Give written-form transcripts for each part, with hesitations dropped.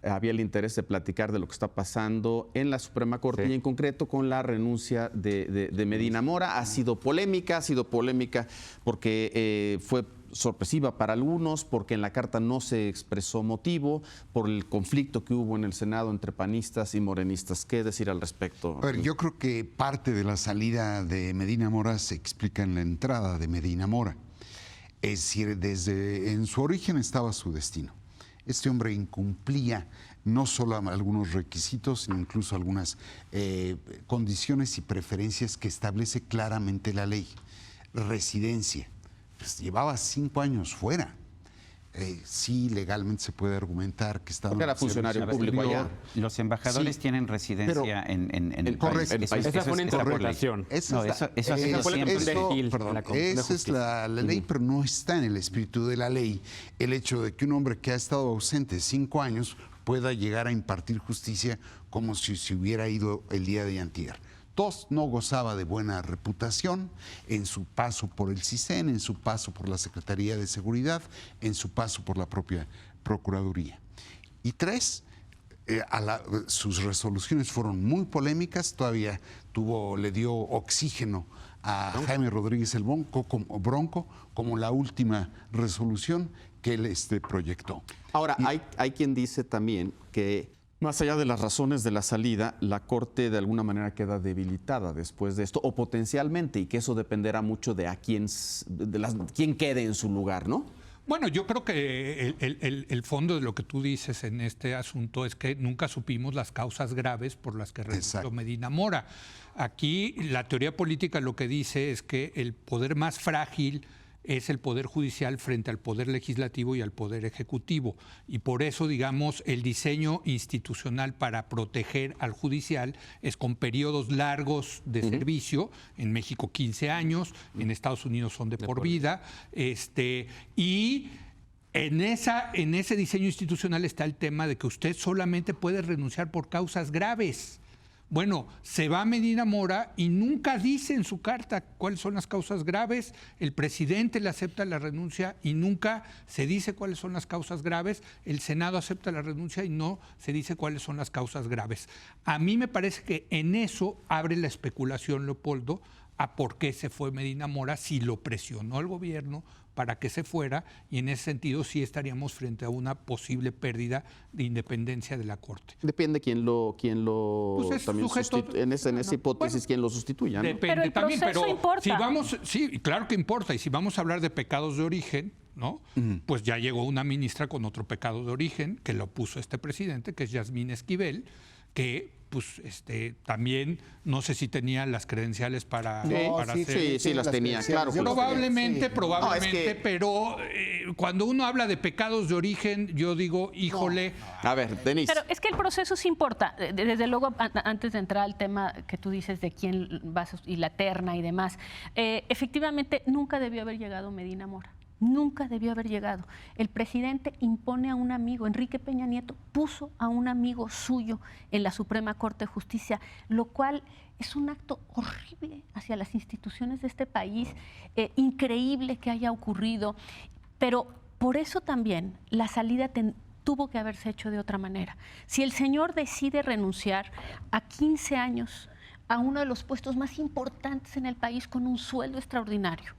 había el interés de platicar de lo que está pasando en la Suprema Corte y en concreto con la renuncia de Medina Mora. Ha sido polémica porque fue sorpresiva para algunos, porque en la carta no se expresó motivo, por el conflicto que hubo en el Senado entre panistas y morenistas. ¿Qué decir al respecto? A ver, yo creo que parte de la salida de Medina Mora se explica en la entrada de Medina Mora. Es decir, desde en su origen estaba su destino. Este hombre incumplía no solo algunos requisitos, sino incluso algunas condiciones y preferencias que establece claramente la ley. Residencia. Pues llevaba 5 años fuera. Sí, legalmente se puede argumentar que estaba... Porque era funcionario público allá. Los embajadores tienen residencia en el correcto. país. Esa fue una interpretación. Esa es la ley, pero no está en el espíritu de la ley el hecho de que un hombre que ha estado ausente 5 años pueda llegar a impartir justicia como si se hubiera ido el día de antier. No gozaba de buena reputación en su paso por el CISEN, en su paso por la Secretaría de Seguridad, en su paso por la propia Procuraduría. Y 3, sus resoluciones fueron muy polémicas, todavía le dio oxígeno a Jaime Rodríguez el Bronco como la última resolución que él proyectó. Ahora, hay quien dice también que más allá de las razones de la salida, la Corte de alguna manera queda debilitada después de esto, o potencialmente, y que eso dependerá mucho de quién quede en su lugar, ¿no? Bueno, yo creo que el fondo de lo que tú dices en este asunto es que nunca supimos las causas graves por las que renunció Medina Mora. Aquí la teoría política lo que dice es que el poder más frágil es el Poder Judicial frente al Poder Legislativo y al Poder Ejecutivo. Y por eso, digamos, el diseño institucional para proteger al Judicial es con periodos largos de servicio, en México 15 años, en Estados Unidos son de por vida, y en ese diseño institucional está el tema de que usted solamente puede renunciar por causas graves. Bueno, se va Medina Mora y nunca dice en su carta cuáles son las causas graves. El presidente le acepta la renuncia y nunca se dice cuáles son las causas graves. El Senado acepta la renuncia y no se dice cuáles son las causas graves. A mí me parece que en eso abre la especulación, Leopoldo, a por qué se fue Medina Mora, si lo presionó el gobierno para que se fuera, y en ese sentido sí estaríamos frente a una posible pérdida de independencia de la Corte. Depende quién lo pues también en esa hipótesis, quién lo sustituya, ¿no? Depende pero también, pero importa. si vamos, sí, claro que importa, y si vamos a hablar de pecados de origen, ¿no? Pues ya llegó una ministra con otro pecado de origen que lo puso este presidente, que es Yasmín Esquivel, que pues también no sé si tenía las credenciales para hacer. Sí, las tenía, claro. Probablemente, No, es que... pero cuando uno habla de pecados de origen, yo digo, híjole. No. A ver, Denise. Pero es que el proceso sí importa. Desde luego, antes de entrar al tema que tú dices de quién va y la terna y demás, efectivamente nunca debió haber llegado Medina Mora. Nunca debió haber llegado. El presidente impone a un amigo, Enrique Peña Nieto, puso a un amigo suyo en la Suprema Corte de Justicia, lo cual es un acto horrible hacia las instituciones de este país, increíble que haya ocurrido, pero por eso también la salida tuvo que haberse hecho de otra manera. Si el señor decide renunciar a 15 años a uno de los puestos más importantes en el país con un sueldo extraordinario,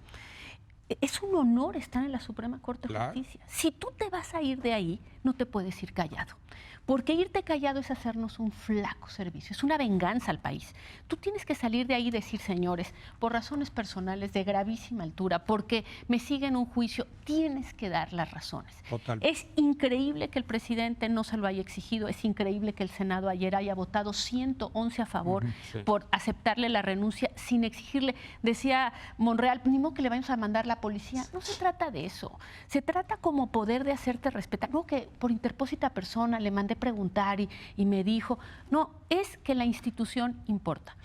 es un honor estar en la Suprema Corte de Justicia. Si tú te vas a ir de ahí, no te puedes ir callado. Porque irte callado es hacernos un flaco servicio, es una venganza al país. Tú tienes que salir de ahí y decir, señores, por razones personales de gravísima altura, porque me siguen un juicio, tienes que dar las razones. Total. Es increíble que el presidente no se lo haya exigido, es increíble que el Senado ayer haya votado 111 a favor por aceptarle la renuncia sin exigirle. Decía Monreal, ni modo que le vayamos a mandar la policía. No se trata de eso, se trata como poder de hacerte respetar. No que por interpósita persona le mandé preguntar y me dijo, no, es que la institución importa.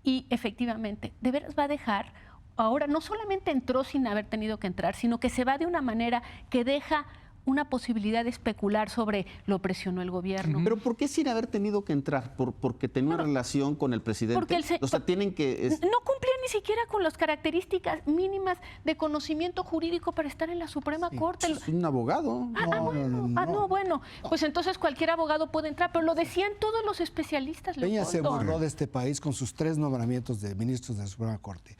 Y efectivamente, de veras va a dejar, ahora no solamente entró sin haber tenido que entrar, sino que se va de una manera que deja una posibilidad de especular sobre lo presionó el gobierno. ¿Pero por qué sin haber tenido que entrar? ¿Porque tenía una relación con el presidente? Porque o sea, tienen que... No cumplía ni ni siquiera con las características mínimas de conocimiento jurídico para estar en la Suprema Corte. Es un abogado. Bueno, pues entonces cualquier abogado puede entrar, pero lo decían todos los especialistas. Peña se Leopoldo. burló de este país con sus 3 nombramientos de ministros de la Suprema Corte.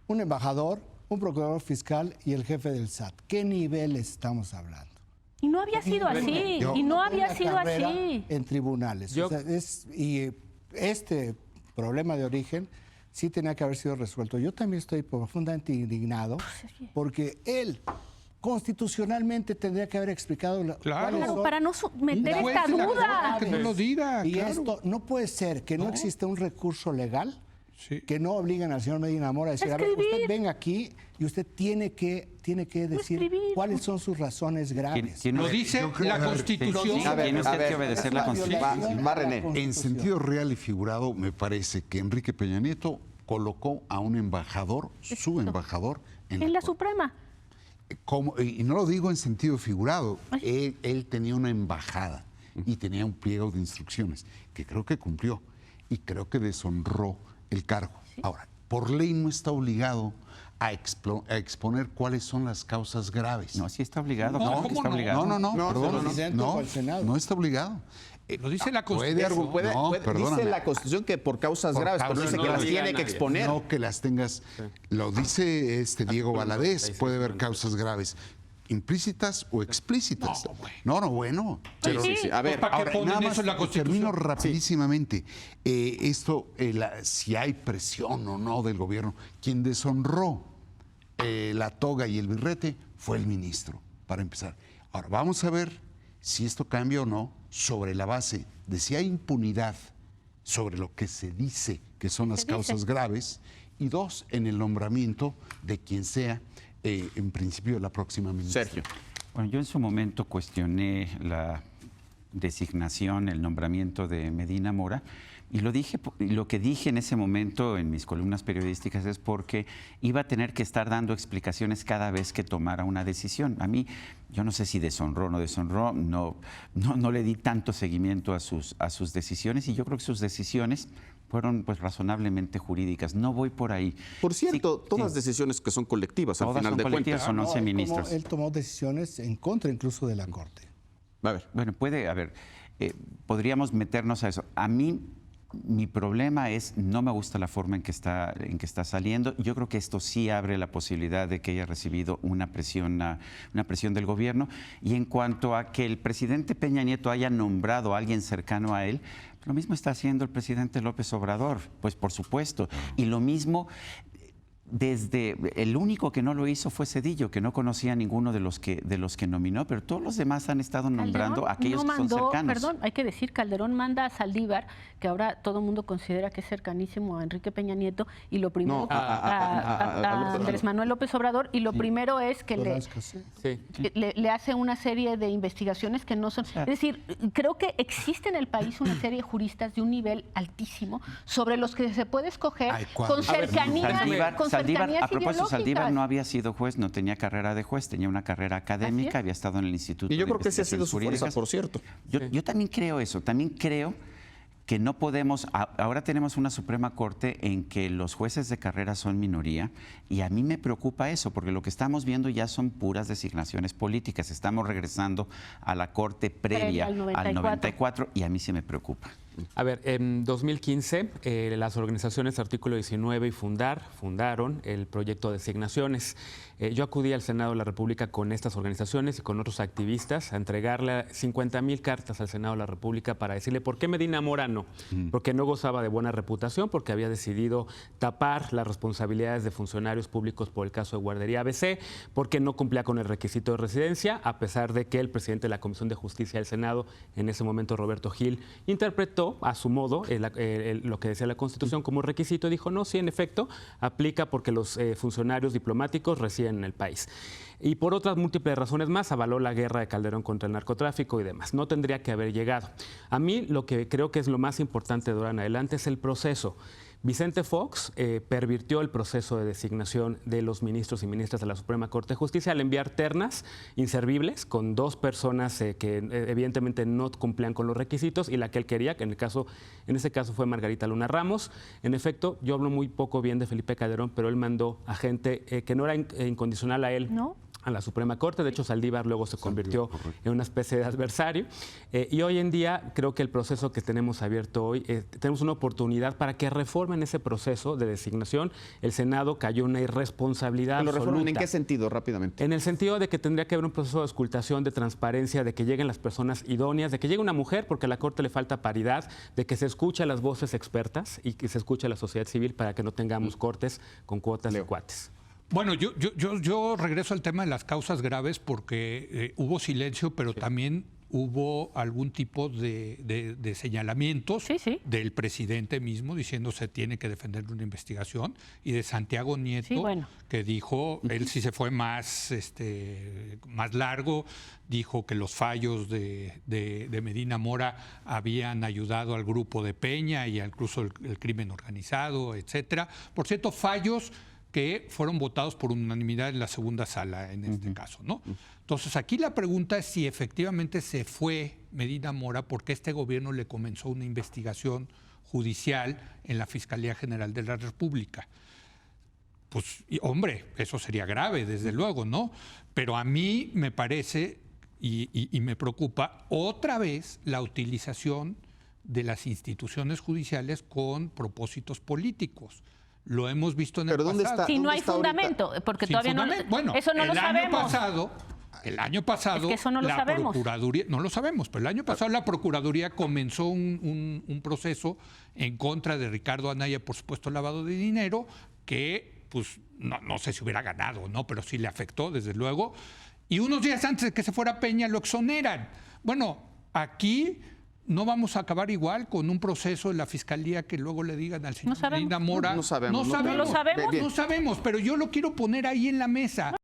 Un embajador, un procurador fiscal y el jefe del SAT. ¿Qué nivel estamos hablando? Y no había sido así, En tribunales. O sea, este problema de origen sí tenía que haber sido resuelto. Yo también estoy profundamente indignado porque él constitucionalmente tendría que haber explicado para no meter esta duda. Que no lo diga. Y esto no puede ser que no exista un recurso legal que no obliguen al señor Medina Mora a decir, a ver, usted venga aquí y usted tiene que decir cuáles son sus razones graves. Lo dice la Constitución. Tiene usted que obedecer la Constitución. Va, René. En sentido real y figurado, me parece que Enrique Peña Nieto colocó a un embajador, su embajador, en la Suprema. Y no lo digo en sentido figurado, él tenía una embajada y tenía un pliego de instrucciones que creo que cumplió y creo que deshonró el cargo. Ahora, por ley no está obligado a exponer cuáles son las causas graves. No, sí está obligado. No, está obligado. No está obligado. Lo dice la Constitución. Dice la Constitución que por causas graves, pero dice que las tiene que exponer. No que las tengas. Lo dice Diego Valadez, puede haber causas graves. ¿Implícitas o explícitas? Bueno. Pero, a ver, ahora, nada más termino rapidísimamente. Si hay presión o no del gobierno, quien deshonró la toga y el birrete fue el ministro, para empezar. Ahora, vamos a ver si esto cambia o no sobre la base de si hay impunidad sobre lo que se dice que son las causas graves, y 2, en el nombramiento de quien sea en principio la próxima ministra. Sergio. Bueno, yo en su momento cuestioné la designación, el nombramiento de Medina Mora, y lo que dije en ese momento en mis columnas periodísticas es porque iba a tener que estar dando explicaciones cada vez que tomara una decisión. A mí, yo no sé si deshonró o no deshonró, no le di tanto seguimiento a sus decisiones, y yo creo que sus decisiones fueron pues razonablemente jurídicas. No voy por ahí. Por cierto, todas decisiones que son colectivas al final de cuentas. Son 11 ministros. Él tomó decisiones en contra incluso de la Corte. A ver. Bueno, podríamos meternos a eso. A mí, mi problema es, no me gusta la forma en que está saliendo. Yo creo que esto sí abre la posibilidad de que haya recibido una presión del gobierno. Y en cuanto a que el presidente Peña Nieto haya nombrado a alguien cercano a él, lo mismo está haciendo el presidente López Obrador, pues por supuesto. Y lo mismo, el único que no lo hizo fue Zedillo, que no conocía a ninguno de los que nominó, pero todos los demás han estado nombrando a aquellos que son cercanos. Perdón, hay que decir, Calderón manda a Saldívar, que ahora todo el mundo considera que es cercanísimo a Enrique Peña Nieto, y lo primero a Andrés Manuel López Obrador, y lo primero es que le hace una serie de investigaciones que no son... Es decir, creo que existe en el país una serie de juristas de un nivel altísimo sobre los que se puede escoger con cercanía. A propósito, Saldívar no había sido juez, no tenía carrera de juez, tenía una carrera académica, había estado en el Instituto. Y yo creo que ese ha sido su fuerza, por cierto. Yo también creo eso, también creo que no podemos, ahora tenemos una Suprema Corte en que los jueces de carrera son minoría, y a mí me preocupa eso, porque lo que estamos viendo ya son puras designaciones políticas. Estamos regresando a la Corte previa al 94, y a mí sí me preocupa. A ver, en 2015 las organizaciones Artículo 19 y fundaron el proyecto de designaciones. Yo acudí al Senado de la República con estas organizaciones y con otros activistas a entregarle 50,000 cartas al Senado de la República para decirle por qué Medina Mora no. Porque no gozaba de buena reputación, porque había decidido tapar las responsabilidades de funcionarios públicos por el caso de Guardería ABC, porque no cumplía con el requisito de residencia, a pesar de que el presidente de la Comisión de Justicia del Senado, en ese momento Roberto Gil, interpretó a su modo lo que decía la Constitución como requisito, y dijo, no, sí, en efecto, aplica porque los funcionarios diplomáticos residen en el país. Y por otras múltiples razones más, avaló la guerra de Calderón contra el narcotráfico y demás. No tendría que haber llegado. A mí lo que creo que es lo más importante de ahora en adelante es el proceso. Vicente Fox pervirtió el proceso de designación de los ministros y ministras de la Suprema Corte de Justicia al enviar ternas inservibles con 2 personas que evidentemente no cumplían con los requisitos y la que él quería, que en ese caso fue Margarita Luna Ramos. En efecto, yo hablo muy poco bien de Felipe Calderón, pero él mandó a gente que no era incondicional a él. ¿No? A la Suprema Corte. De hecho, Saldívar luego se convirtió en una especie de adversario. Y hoy en día creo que el proceso que tenemos abierto hoy, tenemos una oportunidad para que reformen ese proceso de designación. El Senado cayó en una irresponsabilidad absoluta. ¿Lo reformen en qué sentido, rápidamente? En el sentido de que tendría que haber un proceso de auscultación, de transparencia, de que lleguen las personas idóneas, de que llegue una mujer, porque a la Corte le falta paridad, de que se escuche a las voces expertas y que se escuche a la sociedad civil para que no tengamos cortes con cuotas de cuates. Bueno, yo regreso al tema de las causas graves porque hubo silencio, pero también hubo algún tipo de señalamientos del presidente mismo diciendo se tiene que defender una investigación, y de Santiago Nieto, que dijo, él sí se fue más largo, dijo que los fallos de Medina Mora habían ayudado al grupo de Peña y incluso el crimen organizado, etcétera. Por cierto, fallos que fueron votados por unanimidad en la segunda sala, en este caso, ¿no? Entonces, aquí la pregunta es si efectivamente se fue Medina Mora porque este gobierno le comenzó una investigación judicial en la Fiscalía General de la República. Pues, hombre, eso sería grave, desde luego, ¿no? Pero a mí me parece y me preocupa otra vez la utilización de las instituciones judiciales con propósitos políticos. Lo hemos visto en el pasado. Si no hay fundamento, porque todavía no. Bueno, eso no lo sabemos. El año pasado, es que eso no lo sabemos. Procuraduría, no lo sabemos, pero el año pasado la Procuraduría comenzó un proceso en contra de Ricardo Anaya, por supuesto, lavado de dinero, que pues no sé si hubiera ganado, ¿no? Pero sí le afectó, desde luego. Y unos días antes de que se fuera Peña lo exoneran. Bueno, aquí no vamos a acabar igual con un proceso de la Fiscalía que luego le digan al señor Medina Mora. No sabemos, pero yo lo quiero poner ahí en la mesa.